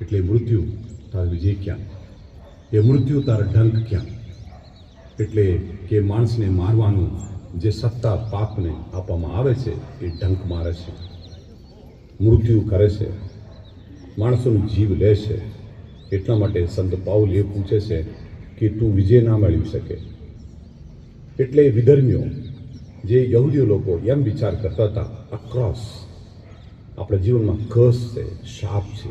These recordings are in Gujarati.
એટલે મૃત્યુ તારો વિજય ક્યાં? એ મૃત્યુ તારા ડંક ક્યાં? એટલે કે માણસને મારવાનું જે સત્તા પાપને આપવામાં આવે છે એ ડંક મારે છે, મૃત્યુ કરે છે, માણસોનો જીવ લે છે. એટલા માટે સંત પાઉલ એ પૂછે છે કે તું વિજય ના મેળવી શકે. એટલે વિધર્મીઓ જે યહૂદીઓ લોકો એમ વિચાર કરતા હતા, આ ક્રોસ આપણા જીવનમાં કર્સ છે, શાપ છે.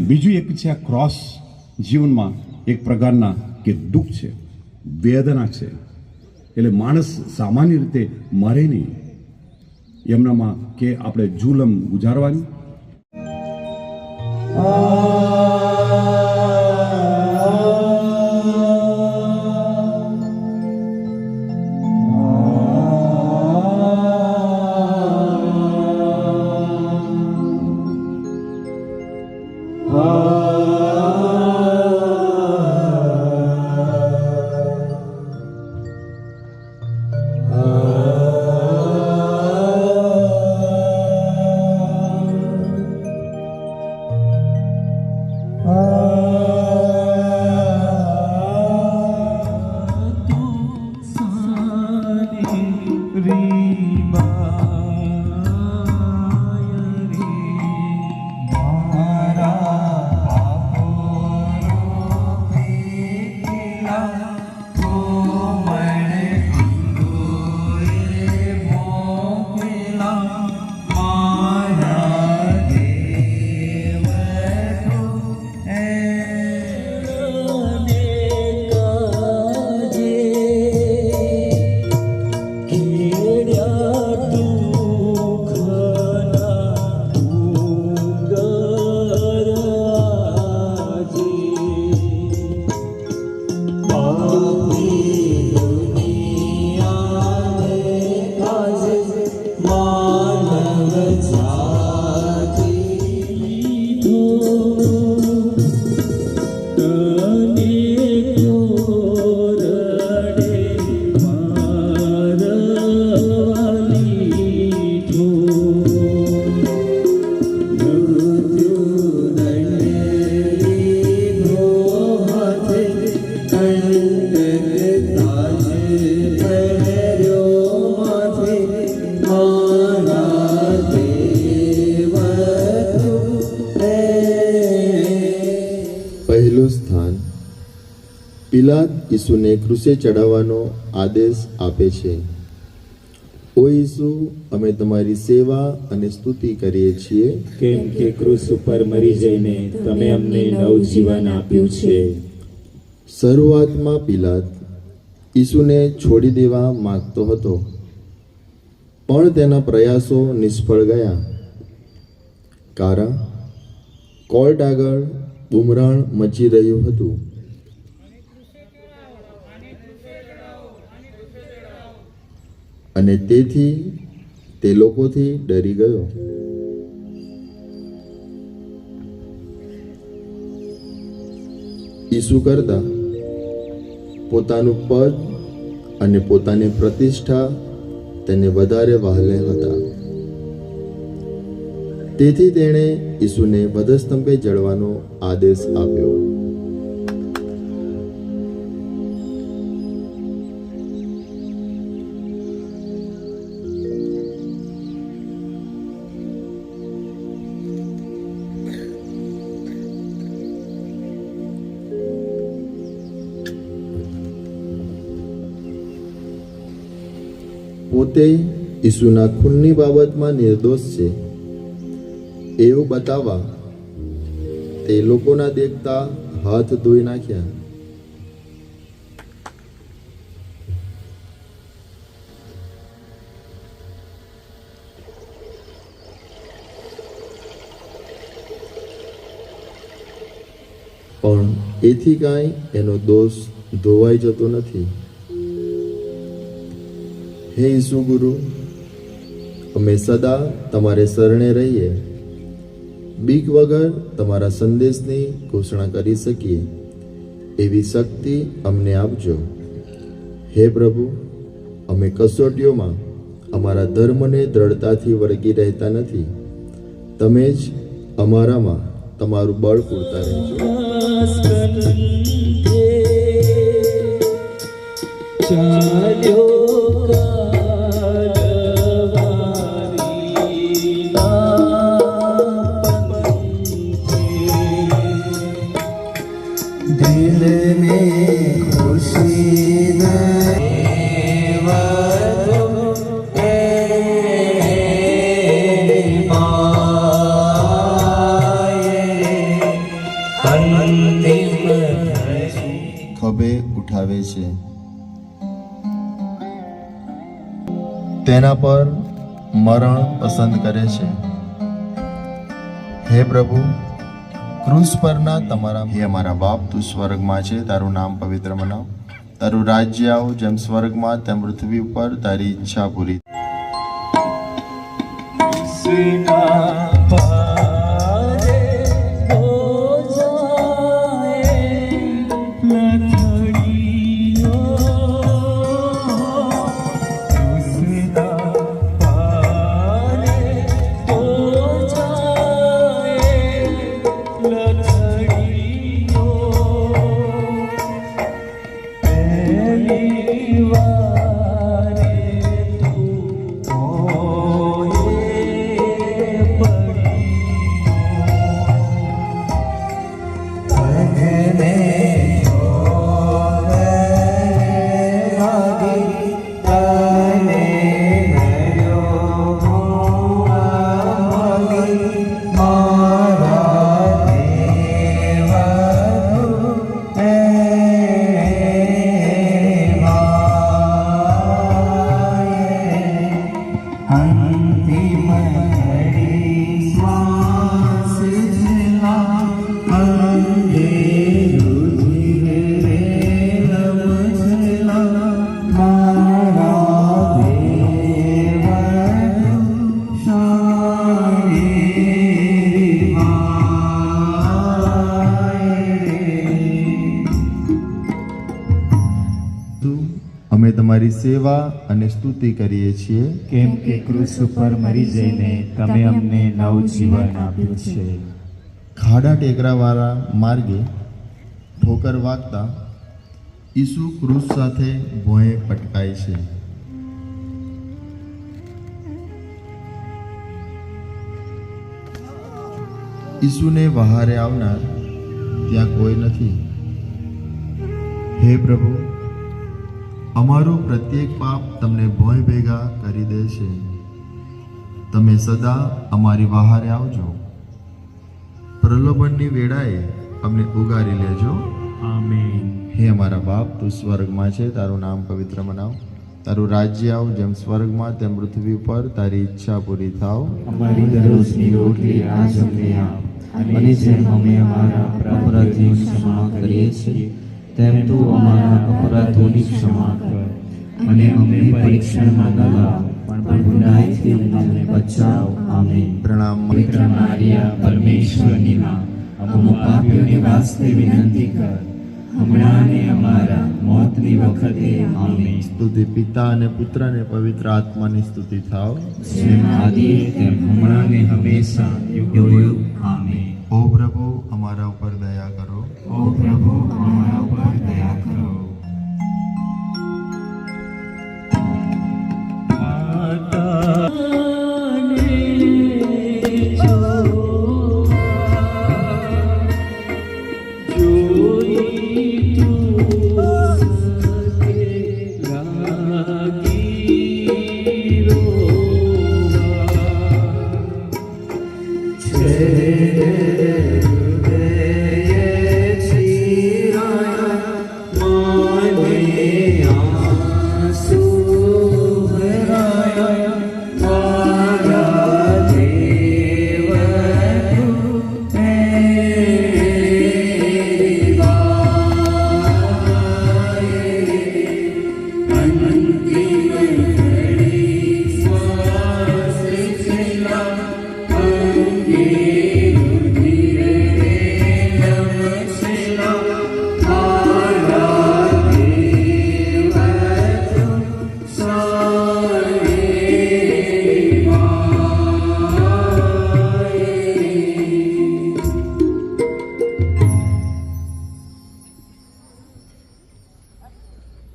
બીજું એક છે આ ક્રોસ જીવનમાં એક પ્રકારના કે દુઃખ છે, વેદના છે. એટલે માણસ સામાન્ય રીતે મરે નહીં, એમનામાં કે આપણે જુલમ ગુજારવાની. પહેલું સ્થાન, પિલાત ઈસુને ક્રૂસે ચડાવવાનો આદેશ આપે છે. ઓ ઈસુ, અમે તમારી સેવા અને સ્તુતિ કરીએ છીએ, કેમ કે ક્રૂસ ઉપર મરી જઈને તમે અમને નવજીવન આપ્યું છે. શરૂઆતમાં પિલાત ઈસુને છોડી દેવા માંગતો હતો, પણ તેના પ્રયાસો નિષ્ફળ ગયા. કારણ કોર્ટ આગળ બુમરાણ મચી રહ્યું હતું. અને તેથી તે લોકોથી ડરી ગયો. ઈસુ કરતા પોતાનું પદ અને પોતાની પ્રતિષ્ઠા તેને વધારે વહાલે હતા. તેથી તેણે ઈસુને વધસ્તંભે જડવાનો આદેશ આપ્યો. પોતે ઈસુના ખૂનની બાબતમાં નિર્દોષ છે એવું બતાવવા તે લોકોના દેખતા હાથ ધોઈ નાખ્યા. પણ એથી કાંઈ એનો દોષ ધોવાઈ જતો નથી. હે ઈસુ ગુરુ, અમે સદા તમારે શરણે રહીએ, બીક વગર તમારા સંદેશની ઘોષણા કરી શકીએ એવી શક્તિ અમને આપજો. હે પ્રભુ, અમે કસોટીઓમાં અમારા ધર્મને દ્રઢતાથી વળગી રહેતા નથી. તમે જ અમારામાં તમારું બળ પૂરતા રહેજો. ચાલ્યો दिल में खुशी ખભે ઉઠાવે છે. તેના પર મરણ પસંદ કરે છે. હે પ્રભુ, ક્રૂસ પરના તમારા હે અમારા બાપ, તું સ્વર્ગમાં છે, તારું નામ પવિત્ર મનાવ. તારું રાજ્ય આવ, જેમ સ્વર્ગમાં તેમ પૃથ્વી ઉપર તારી ઈચ્છા પૂરી. અમે તમારી સેવા અને સ્તુતિ કરીએ છીએ, કેમ કે ક્રૂસ ઉપર મરી જઈને તમે અમને નવું જીવન આપ્યું છે. ખાડા ટેકરાવાળા માર્ગે ઠોકર વાગતા ઈસુ ક્રૂસ સાથે ભોંય પટકાય છે. ઈસુને વહારે આવનાર ત્યાં કોઈ નથી. હે પ્રભુ, અમારું પ્રત્યેક પાપ તમને ભોંય ભેગા કરી દે છે. તમે સદા અમારી વહારે આવજો. પ્રલોભનની વેળાએ અમને ઉગારી લેજો. આમેન. હે અમારા બાપ, તું સ્વર્ગમાં છે, તારું નામ પવિત્ર મનાવ. તારું રાજ્ય આવ, જેમ સ્વર્ગમાં તેમ પૃથ્વી ઉપર તારી ઈચ્છા પૂરી થાવ. અમારી દરરોજની રોટલી આજ અમને આપ, અને જેમ અમે અમારા અપરાધીઓની ક્ષમા કરીએ છીએ, તેમ તું અમારા અપરાધોની ક્ષમા કર. અને અમને પરીક્ષણમાં ન લાવ, પણ ગુનાથી અમને બચાવ. આમેન. પ્રણામ. પવિત્ર મારિયા, પરમેશ્વરની માં, અમો પાપીઓને વાસ્તે વિનંતી કર, હમણાં અને અમારા મોતની વખતે. આમેન. સ્તુતિ પિતા અને પુત્ર અને પવિત્ર આત્માની સ્તુતિ થાવ. જેમ આદિએ તેમ હમણાં ને હંમેશા યુગોયુગ. આમેન. ઓ પ્રભુ, અમારા ઉપર દયા કરો. ઓ પ્રભુ, અમારા ઉપર દયા કરો.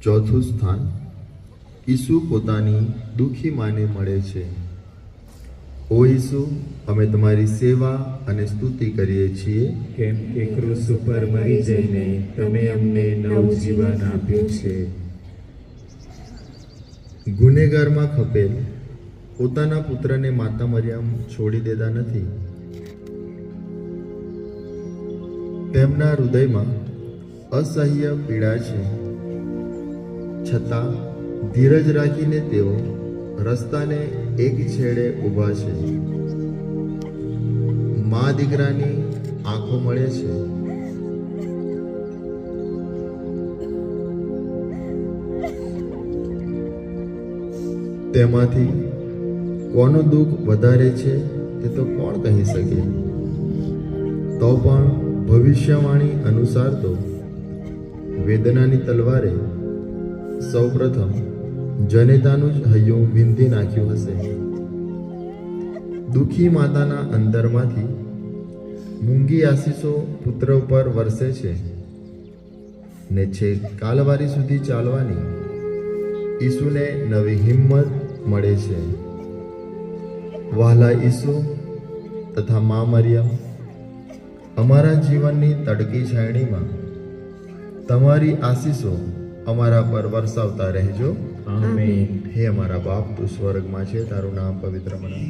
ચોથું સ્થાન, ઈસુ પોતાની દુઃખી માને મળે છે. ઓ ઈસુ, અમે તમારી સેવા અને સ્તુતિ કરીએ છીએ, કેમ કે ક્રૂસ ઉપર મરી જઈને તમે અમને નવજીવન આપ્યું છે. ગુનેગારમાં ખપેલ પોતાના પુત્રને માતા મરિયમ છોડી દેતા નથી. તેમના હૃદયમાં અસહ્ય પીડા છે, છતાં ધીરજ રાખીને તેઓ રસ્તાને એક છેડે ઊભા છે. મા દીકરાની આંખો મળે છે. તેમાંથી કોનું દુઃખ વધારે છે તે તો કોણ કહી શકે? તો પણ ભવિષ્યવાણી અનુસાર તો વેદનાની તલવારે સૌપ્રથમ જનેતાનું જ હૈયું વીંધી નાખ્યું હશે. દુઃખી માતાના અંદરમાંથી મૂંગી આશીષો પુત્ર ઉપર વરસે છે ને છેક કાલવારી સુધી ચાલવાની ઈસુને નવી હિંમત મળે છે. વહાલા ઈસુ તથા મા મરિયમ, અમારા જીવનની તડકી છાયણીમાં તમારી આશીષો અમારા પર વરસાવતા રહેજો. આમેન. હે અમારા બાપ, તું સ્વર્ગમાં છે, તારું નામ પવિત્ર મનાય.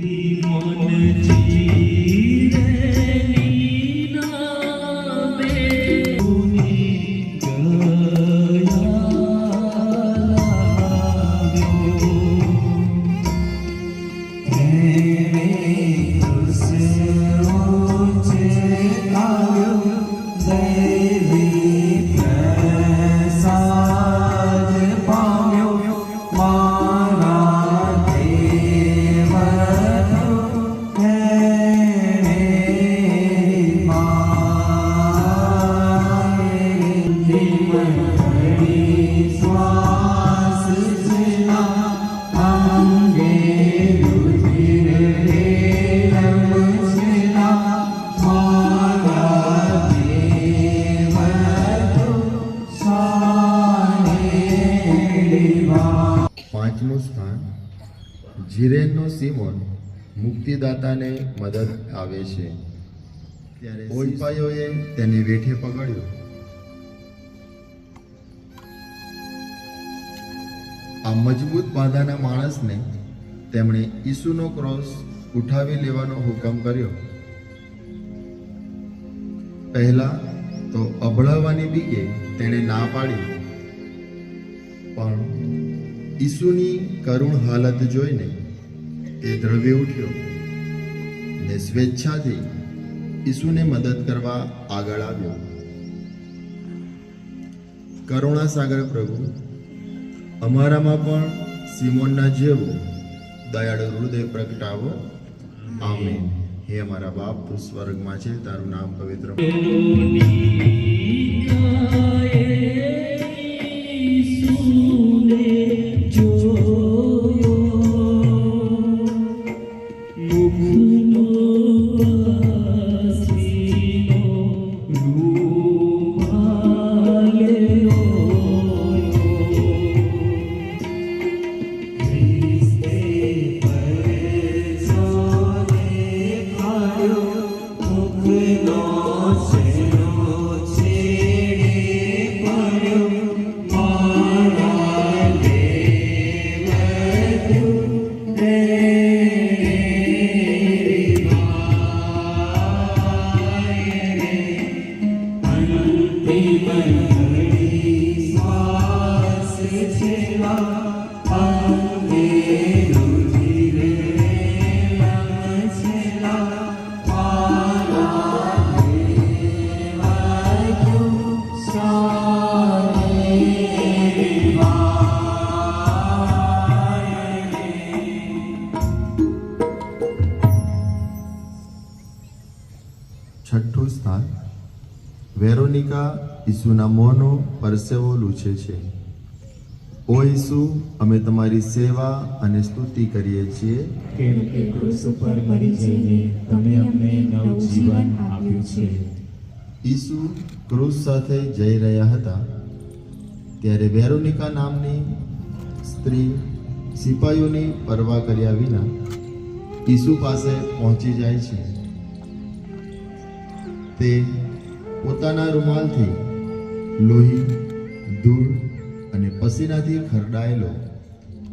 પાંચમું સ્થાન, જીરેનનો સિમોન મુક્તિદાતાને મદદ આવે છે. ત્યારે સિપાઈઓએ તેને વેઠે પકડ્યો. આ મજબૂત બાંધાના માણસને તેમણે ઈસુનો ક્રોસ ઉઠાવી લેવાનો હુકમ કર્યો. પહેલા તો અભળાવવાની બીકે તેણે ના પાડી, પણ ઈસુની કરુણ હાલત જોઈને તે દ્રવી ઉઠ્યો ને સ્વેચ્છાથી ઈસુને મદદ કરવા આગળ આવ્યો. કરુણા સાગર પ્રભુ, અમારામાં પણ સિમોનના જેવું દયાળુ હૃદય પ્રગટાવો. આમેન. હે અમારા બાપ, તું સ્વર્ગમાં છે, તારું નામ પવિત્ર. છઠ્ઠું સ્થાન, વેરોનિકા ઈસુના મોંનો પરસેવો લૂછે છે. ઓ ઈસુ, અમે તમારી સેવા અને સ્તુતિ કરીએ છીએ, કેમ કે ક્રૂસ ઉપર મરી જઈને તમે અમને નવજીવન આપ્યું છે. ઈસુ ક્રૂસ સાથે જઈ રહ્યા હતા ત્યારે વેરોનિકા નામની સ્ત્રી સિપાહીઓની પરવા કર્યા વિના ઈસુ પાસે પહોંચી જાય છે. તે પોતાના રૂમાલથી લોહી, ધૂળ અને પસીનાથી ખરડાયેલો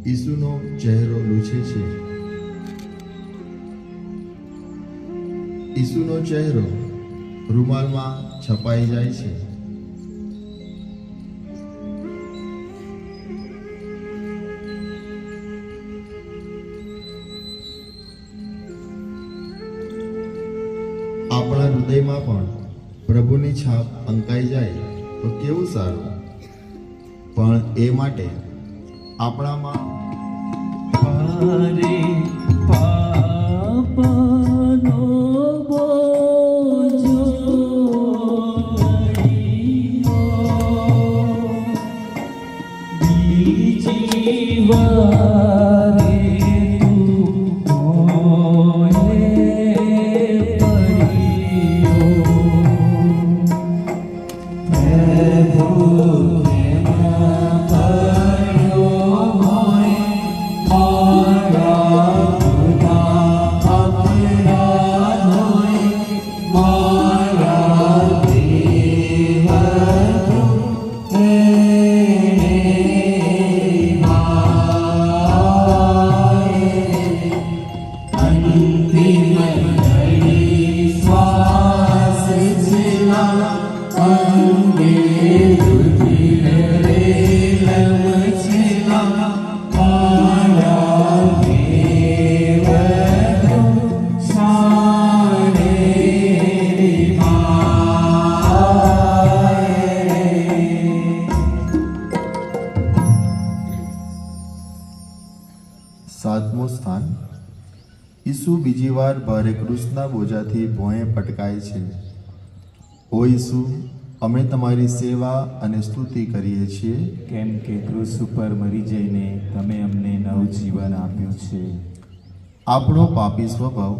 ઈસુનો ચહેરો લૂછે છે. ઈસુનો ચહેરો રૂમાલમાં છપાઈ જાય છે. આપણા હૃદયમાં પણ પ્રભુની છાપ અંકાઈ જાય તો કેવું સારું. પણ એ માટે આપણામાં પારે પાપનો બોજો બીજી વારે તું સાતમું સ્થાન. ઈસુ બીજી વાર ભારે ક્રૂસના બોજાથી ભોંય પટકાય છે. ઓ ઈસુ, અમે તમારી સેવા અને સ્તુતિ કરીએ છીએ, કેમ કે ક્રૂસ ઉપર મરી જઈને તમે અમને નવું જીવન આપ્યું છે. આપણો પાપી સ્વભાવ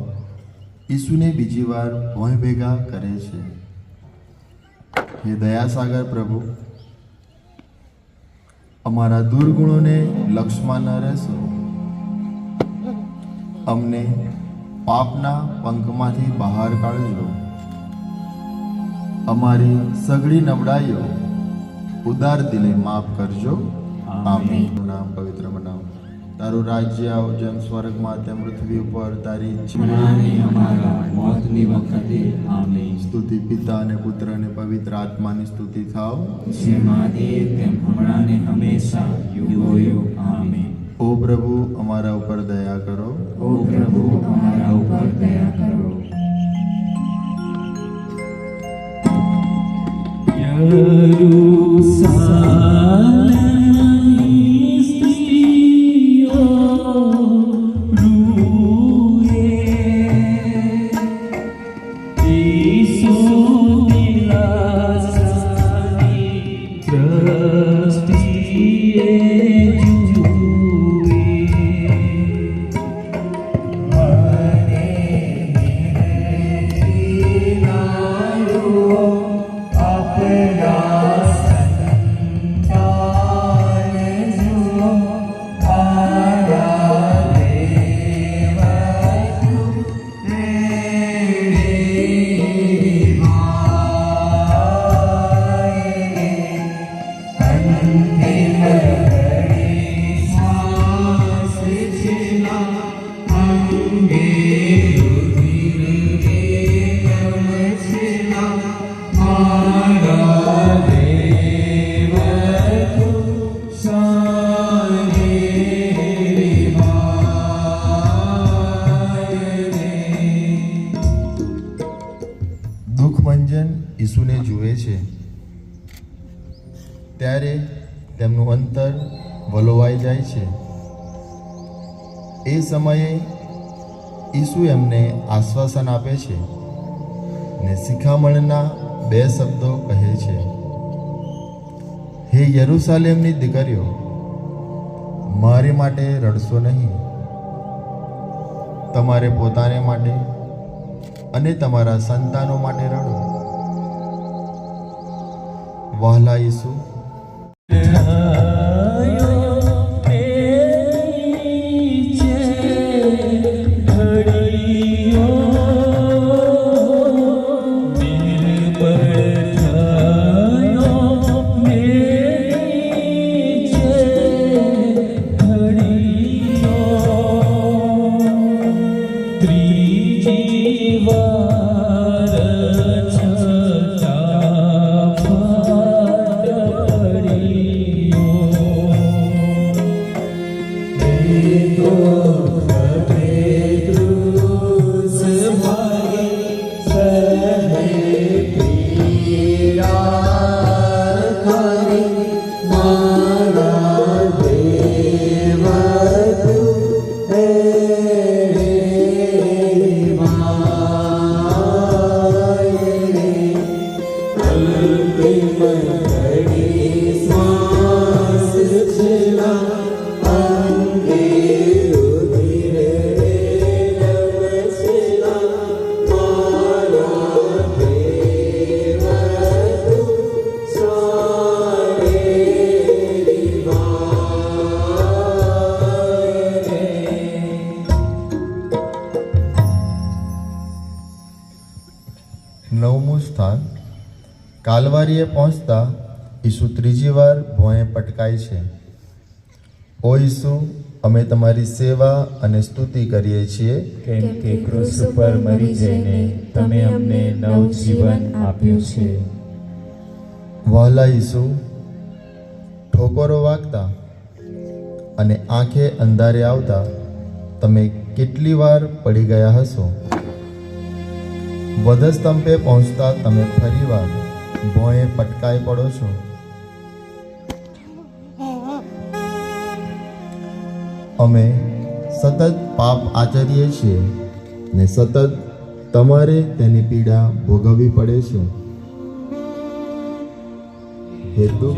ઈસુને બીજી વાર ભોંય ભેગા કરે છે. હે દયાસાગર પ્રભુ, અમારા દુર્ગુણોને લક્ષમાં ન રહેશો. અમને પાપના પંખમાંથી બહાર કાઢજો. અમારી સઘળી નબળાઈઓ ઉદાર દિલે માફ કરજો. આમીન. નામ પવિત્ર બનાવ. તારું રાજ્ય આવ જેમ સ્વર્ગમાં તેમ પૃથ્વી ઉપર તારી અને અમારા મોતની વખતે આમીન. સ્તુતિ પિતા અને પુત્ર અને પવિત્ર આત્માની સ્તુતિ થાવ. જેમ આદિ તેમ હમણાં ને હંમેશા યુગોયુગ આમીન. ઓ પ્રભુ, અમારા ઉપર દયા કરો. ઓ પ્રભુ, અમારા ઉપર દયા કરો. યરૂશાલેમની સ્ત્રીઓ રૂએ, ઈસુની લાશની દ્રષ્ટિએ દુઃખભંજન ઈસુને જુએ છે ત્યારે તેમનું અંતર વલોવાઈ જાય છે. એ સમયે ઈસુ એમને આશ્વાસન આપે છે ને શિખામણના 2 શબ્દો કહે છે. હે યરૂશાલેમની દીકરીઓ, મારી માટે રડશો નહીં. તમારે પોતાને માટે અને તમારા સંતાનો માટે રડો. વહાલા ઈસુ, અંતિમ ઘડી શ્વાસ છેલ્લા અંગે રુધિર રેલમ છેલ્લા મારા દેવ તું સારેરી વાય રે. નવમું સ્થાન. કાલવારીએ પહોંચતા ઈસુ ત્રીજી વાર ભોંય પટકાય છે. ઓ ઈસુ, અમે તમારી સેવા અને સ્તુતિ કરીએ છીએ, કેમ કે ક્રૂસ ઉપર મરી જઈને તમે અમને નવજીવન આપ્યું છે. વહાલા ઈસુ, ઠોકરો વાગતા અને આંખે અંધારે આવતા તમે કેટલી વાર પડી ગયા હશો. વધસ્તંભે પહોંચતા તમે ફરીવાર ભોંય પટકાઈ પડો છો. અમે સતત પાપ આચરીએ છીએ ને સતત તમારે તેની પીડા ભોગવવી પડે છે. હેતુ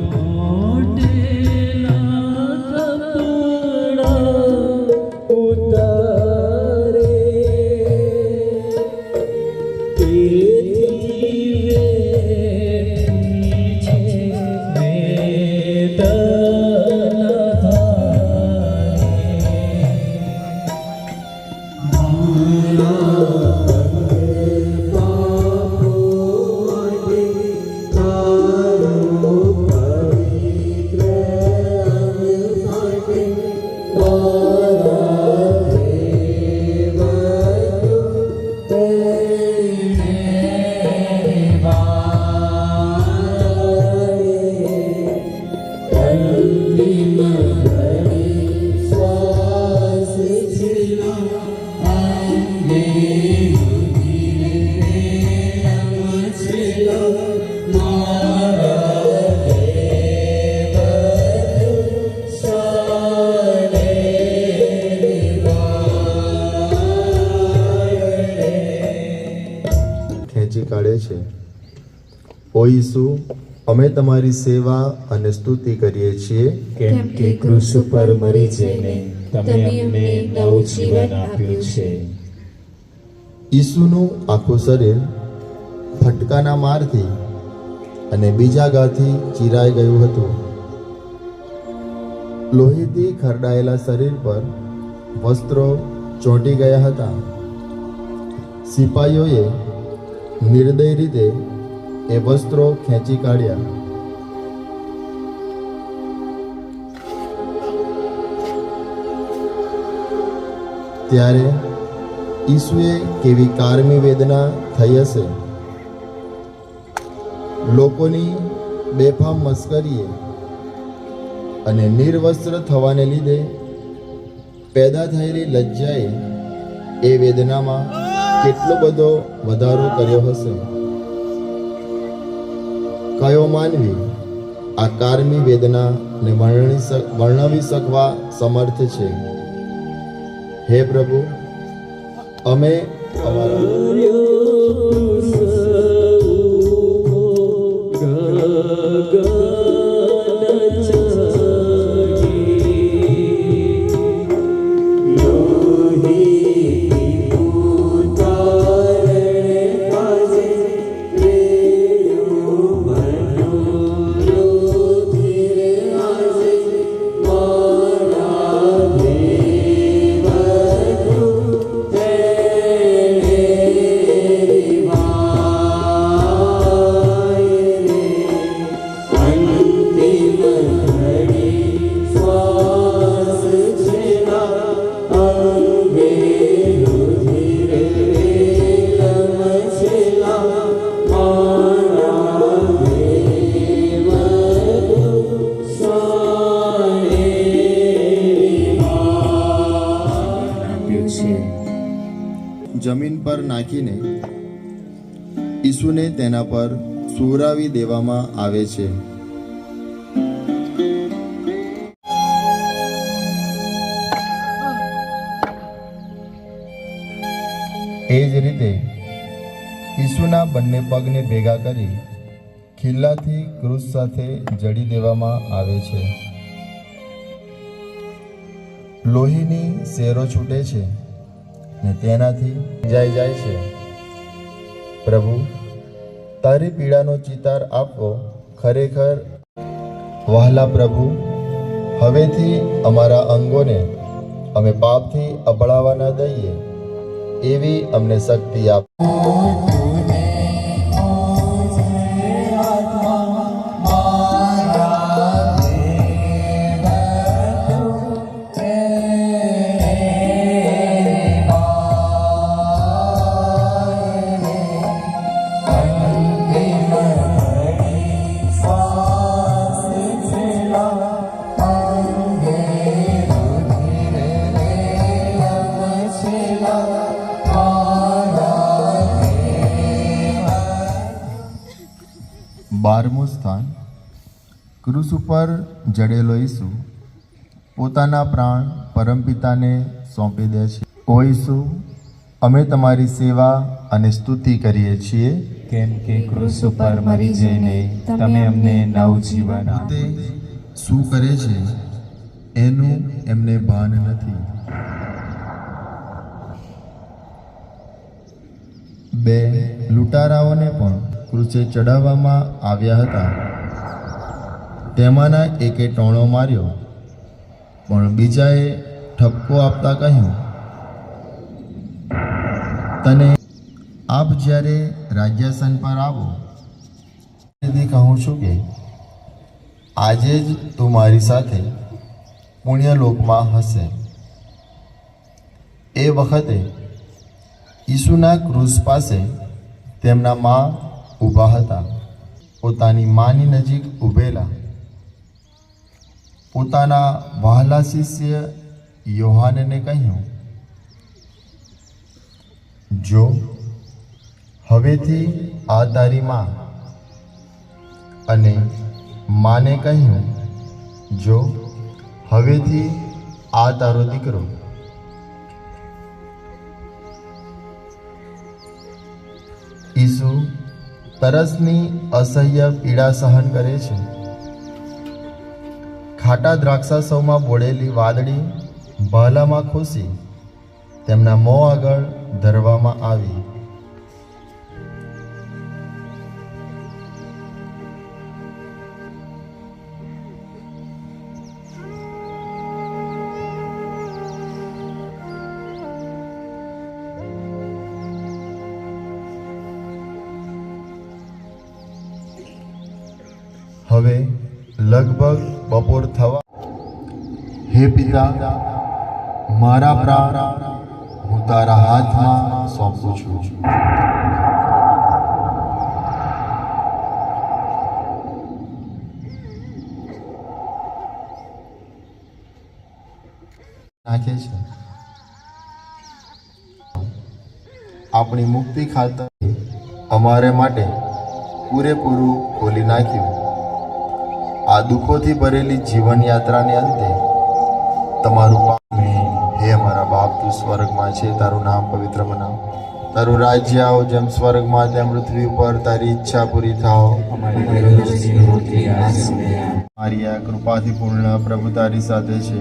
ખેંચી કાઢે છે. ઓ ઈસુ, અમે તમારી સેવા અને સ્તુતિ કરીએ છીએ, કેમ કે ક્રૂસ ઉપર મરી જઈને તમે અમને નવજીવન આપ્યું છે. ઈસુનું આખું શરીર ફટકાના મારથી અને બીજા ઘાથી ચીરાઈ ગયું હતું. લોહીથી ખરડાયેલા શરીર પર વસ્ત્રો ચોંટી ગયા હતા. સિપાહીઓએ નિર્દય રીતે એ વસ્ત્રો ખેંચી કાઢ્યા. ત્યારે ઈસુએ કેવી કારમી વેદના થઈ હશે. લોકોની બેફામ મસ્કરીએ અને નિર્વસ્ત્ર થવાને લીધે પેદા થયેલી લજ્જાએ એ વેદનામાં કેટલો બધો વધારો કર્યો હશે. કયો માનવી આ કારમી વેદનાને વર્ણવી શકવા સમર્થ છે? હે પ્રભુ, અમે જમીન પર નાખીને ઈસુને તેના પર સુવરાવી દેવામાં આવે છે. એ જ રીતે ઈસુના બંને પગને ભેગા કરી ખિલ્લાથી ક્રૂસ સાથે જડી દેવામાં આવે છે. લોહીની શેરો છૂટે છે ને તેનાથી જાય છે. પ્રભુ, તારી પીડાનો ચિતાર આપવો ખરેખર. વહાલા પ્રભુ, હવેથી અમારા અંગોને અમે પાપથી અબળાવા ન દઈએ એવી અમને શક્તિ આપ. બારમું સ્થાન. ક્રૂસ ઉપર જડેલો ઈસુ પોતાના પ્રાણ પરમપિતાને સોંપી દે છે. ઓ ઈસુ, અમે તમારી સેવા અને સ્તુતિ કરીએ છીએ, કેમ કે ક્રૂસ ઉપર મરી જઈને તમે અમને નવું જીવન તે શું કરે છે એનું એમને ભાન નથી. બે લૂંટારાઓને પણ ક્રૂસે ચડાવવામાં આવ્યા હતા. તેમાંના એકે ટોણો માર્યો, પણ બીજાએ ઠપકો આપતા કહ્યું, તને આપ જ્યારે રાજ્યાસન પર આવો તેથી કહું છું કે આજે જ તું મારી સાથે પુણ્યલોકમાં હશે. એ વખતે ઈસુના ક્રૂસ પાસે તેમના મા ઊભા હતા. પોતાની માની નજીક ઊભેલા પોતાના વહાલા શિષ્ય યોહાનને કહ્યું, જો હવેથી આ તારી માં. અને માને કહ્યું, જો હવેથી આ તારો દીકરો. ઈસુ તરસની અસહ્ય પીડા સહન કરે છે. ખાટા દ્રાક્ષાસવમાં બોળેલી વાદળી ભાલામાં ખોસી તેમના મોં આગળ ધરવામાં આવી. હવે લગભગ બપોર થવા. હે પિતા, મારા પ્રાણ હું તારા હાથમાં સોંપું છું. નાખે છે આપણી મુક્તિ ખાતર અમારે માટે પૂરેપૂરું ખોલી નાખ્યું. આ દુઃખોથી ભરેલી જીવનયાત્રાને અંતે તમારું હે અમારા બાપ, તું સ્વર્ગમાં છે, તારું નામ પવિત્ર મનાવ, તારું રાજ્ય આવો, જેમ સ્વર્ગમાં તેમ પૃથ્વી ઉપર તારી ઈચ્છા પૂરી થાઓ. મારી આ કૃપાથી પૂર્ણ પ્રભુ તારી સાથે છે.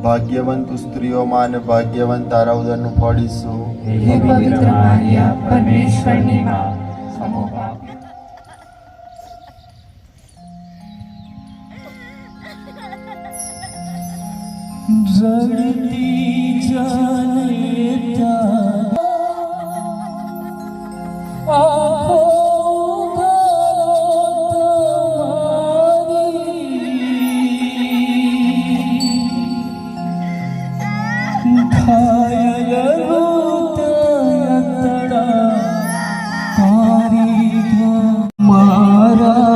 ભાગ્યવંત તું સ્ત્રીઓમાં અને ભાગ્યવંત તારા ઉદરનું ફળ ઈસુ. હે પવિત્ર મારિયા, પરમેશ્વરની માં, જડતી જનેતા આખો ઘાયલ રોતયતડા તારી મારા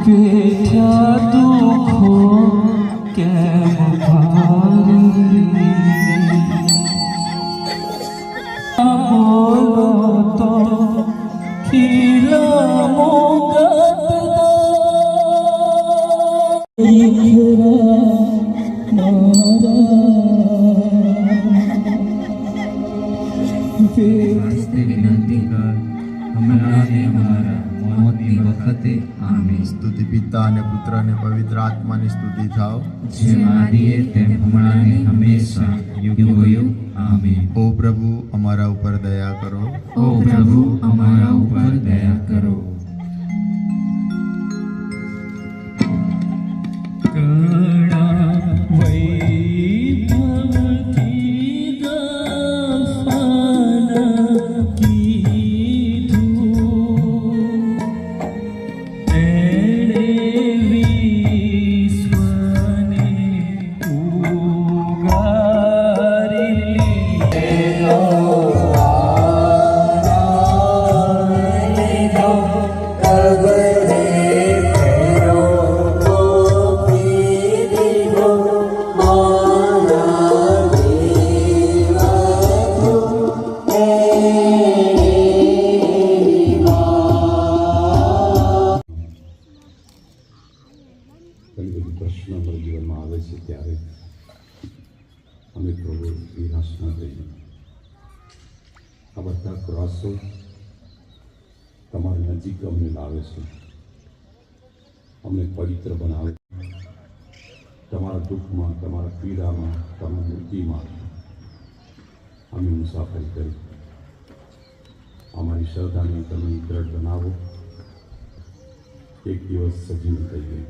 વેઠ્યા દુઃખો કેમ ભાર અને અમારા મોતની વખતે આમેન. સ્તુતિ પિતા અને પુત્ર અને પવિત્ર આત્માની સ્તુતિ થાવ. જેમ આદિએ તેમ હમણાં ને હંમેશા યુગોયુગ આમેન. ઓ પ્રભુ અમારા ઉપર દયા કરો. ઓ પ્રભુ અમારા ઉપર દયા કરો. ઘણી બધી પ્રશ્ન અમારા જીવનમાં આવે છે ત્યારે અમે પ્રભુ નિરાશ ન થઈએ. આ બધા ક્રોસો તમારી નજીક અમને લાવે છે, અમને પવિત્ર બનાવે છે. તમારા દુઃખમાં, તમારા પીડામાં, તમારા મૃત્યુમાં અમે મુસાફરી કરી. અમારી શ્રદ્ધાને તમે દ્રઢ બનાવો. એક દિવસ સજીવ થઈ ગઈ.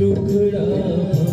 દુખડા